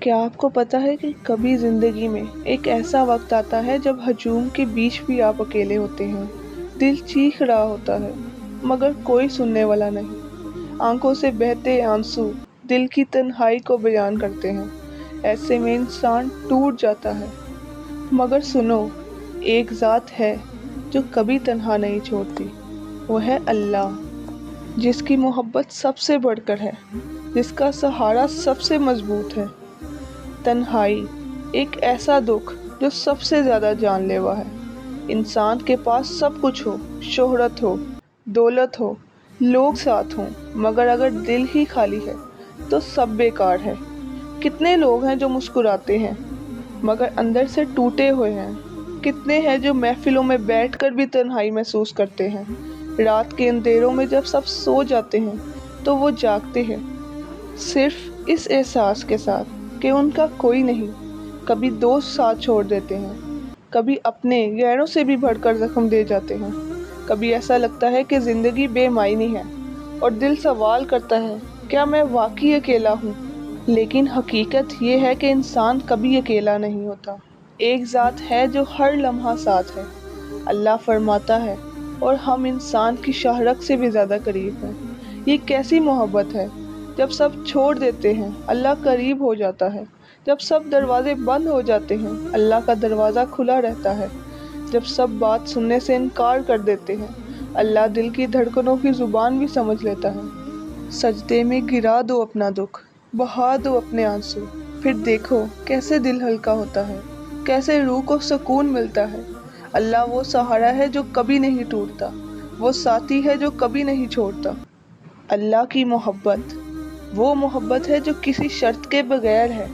کیا آپ کو پتہ ہے کہ کبھی زندگی میں ایک ایسا وقت آتا ہے جب ہجوم کے بیچ بھی آپ اکیلے ہوتے ہیں، دل چیخ رہا ہوتا ہے مگر کوئی سننے والا نہیں، آنکھوں سے بہتے آنسو دل کی تنہائی کو بیان کرتے ہیں، ایسے میں انسان ٹوٹ جاتا ہے۔ مگر سنو، ایک ذات ہے جو کبھی تنہا نہیں چھوڑتی، وہ ہے اللہ، جس کی محبت سب سے بڑھ کر ہے، جس کا سہارا سب سے مضبوط ہے۔ تنہائی ایک ایسا دکھ جو سب سے زیادہ جان لیوا ہے۔ انسان کے پاس سب کچھ ہو، شہرت ہو، دولت ہو، لوگ ساتھ ہوں، مگر اگر دل ہی خالی ہے تو سب بیکار ہے۔ کتنے لوگ ہیں جو مسکراتے ہیں مگر اندر سے ٹوٹے ہوئے ہیں، کتنے ہیں جو محفلوں میں بیٹھ کر بھی تنہائی محسوس کرتے ہیں، رات کے اندھیروں میں جب سب سو جاتے ہیں تو وہ جاگتے ہیں صرف اس احساس کے ساتھ کہ ان کا کوئی نہیں۔ کبھی دوست ساتھ چھوڑ دیتے ہیں، کبھی اپنے غیروں سے بھی بڑھ کر زخم دے جاتے ہیں، کبھی ایسا لگتا ہے کہ زندگی بے معنی ہے اور دل سوال کرتا ہے کیا میں واقعی اکیلا ہوں؟ لیکن حقیقت یہ ہے کہ انسان کبھی اکیلا نہیں ہوتا۔ ایک ذات ہے جو ہر لمحہ ساتھ ہے۔ اللہ فرماتا ہے اور ہم انسان کی شہرت سے بھی زیادہ قریب ہیں۔ یہ کیسی محبت ہے؟ جب سب چھوڑ دیتے ہیں اللہ قریب ہو جاتا ہے، جب سب دروازے بند ہو جاتے ہیں اللہ کا دروازہ کھلا رہتا ہے، جب سب بات سننے سے انکار کر دیتے ہیں اللہ دل کی دھڑکنوں کی زبان بھی سمجھ لیتا ہے۔ سجدے میں گرا دو اپنا دکھ، بہا دو اپنے آنسو، پھر دیکھو کیسے دل ہلکا ہوتا ہے، کیسے روح کو سکون ملتا ہے۔ اللہ وہ سہارا ہے جو کبھی نہیں ٹوٹتا، وہ ساتھی ہے جو کبھی نہیں چھوڑتا۔ اللہ کی محبت وہ محبت ہے جو کسی شرط کے بغیر ہے،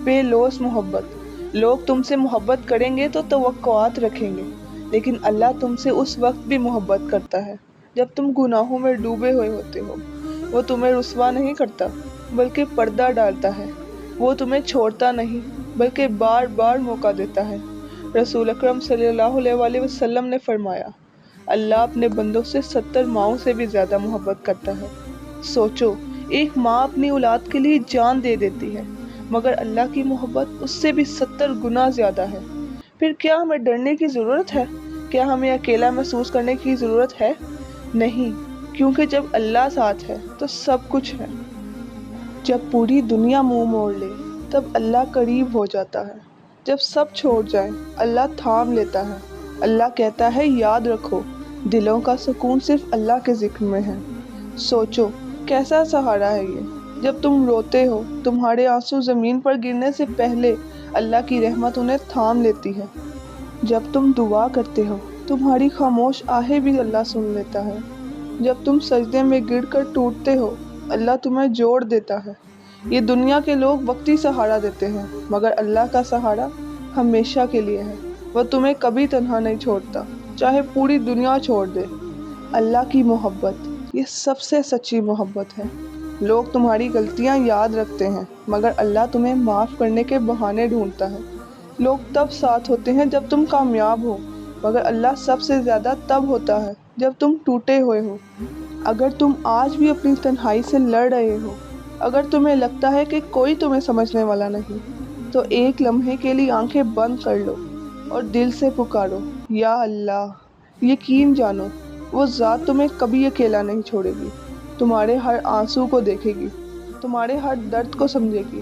بے لوث محبت۔ لوگ تم سے محبت کریں گے تو توقعات رکھیں گے، لیکن اللہ تم سے اس وقت بھی محبت کرتا ہے جب تم گناہوں میں ڈوبے ہوئے ہوتے ہو۔ وہ تمہیں رسوا نہیں کرتا بلکہ پردہ ڈالتا ہے، وہ تمہیں چھوڑتا نہیں بلکہ بار بار موقع دیتا ہے۔ رسول اکرم صلی اللہ علیہ وسلم نے فرمایا، اللہ اپنے بندوں سے 70 ماؤں سے بھی زیادہ محبت کرتا ہے۔ سوچو، ایک ماں اپنی اولاد کے لیے جان دے دیتی ہے، مگر اللہ کی محبت اس سے بھی 70 گنا زیادہ ہے۔ پھر کیا ہمیں ڈرنے کی ضرورت ہے؟ کیا ہمیں اکیلا محسوس کرنے کی ضرورت ہے؟ نہیں، کیونکہ جب اللہ ساتھ ہے تو سب کچھ ہے۔ جب پوری دنیا منہ موڑ لے تب اللہ قریب ہو جاتا ہے، جب سب چھوڑ جائیں اللہ تھام لیتا ہے۔ اللہ کہتا ہے یاد رکھو، دلوں کا سکون صرف اللہ کے ذکر میں ہے۔ سوچو کیسا سہارا ہے یہ، جب تم روتے ہو تمہارے آنسو زمین پر گرنے سے پہلے اللہ کی رحمت انہیں تھام لیتی ہے۔ جب تم دعا کرتے ہو تمہاری خاموش آہیں بھی اللہ سن لیتا ہے۔ جب تم سجدے میں گر کر ٹوٹتے ہو اللہ تمہیں جوڑ دیتا ہے۔ یہ دنیا کے لوگ وقتی سہارا دیتے ہیں مگر اللہ کا سہارا ہمیشہ کے لیے ہے۔ وہ تمہیں کبھی تنہا نہیں چھوڑتا، چاہے پوری دنیا چھوڑ دے۔ اللہ کی محبت یہ سب سے سچی محبت ہے۔ لوگ تمہاری غلطیاں یاد رکھتے ہیں مگر اللہ تمہیں معاف کرنے کے بہانے ڈھونڈتا ہے۔ لوگ تب ساتھ ہوتے ہیں جب تم کامیاب ہو، مگر اللہ سب سے زیادہ تب ہوتا ہے جب تم ٹوٹے ہوئے ہو۔ اگر تم آج بھی اپنی تنہائی سے لڑ رہے ہو، اگر تمہیں لگتا ہے کہ کوئی تمہیں سمجھنے والا نہیں، تو ایک لمحے کے لیے آنکھیں بند کر لو اور دل سے پکارو، یا اللہ۔ یقین جانو وہ ذات تمہیں کبھی اکیلا نہیں چھوڑے گی، تمہارے ہر آنسو کو دیکھے گی، تمہارے ہر درد کو سمجھے گی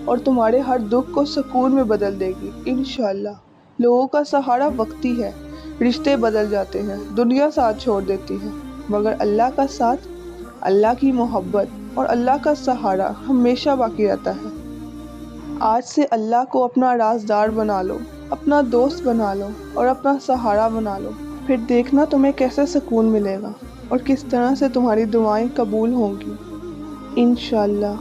اور تمہارے ہر دکھ کو سکون میں بدل دے گی انشاءاللہ۔ لوگوں کا سہارا وقتی ہے، رشتے بدل جاتے ہیں، دنیا ساتھ چھوڑ دیتی ہے، مگر اللہ کا ساتھ، اللہ کی محبت اور اللہ کا سہارا ہمیشہ باقی رہتا ہے۔ آج سے اللہ کو اپنا رازدار بنا لو، اپنا دوست بنا لو اور اپنا سہارا بنا لو، پھر دیکھنا تمہیں کیسے سکون ملے گا اور کس طرح سے تمہاری دعائیں قبول ہوں گی انشاءاللہ۔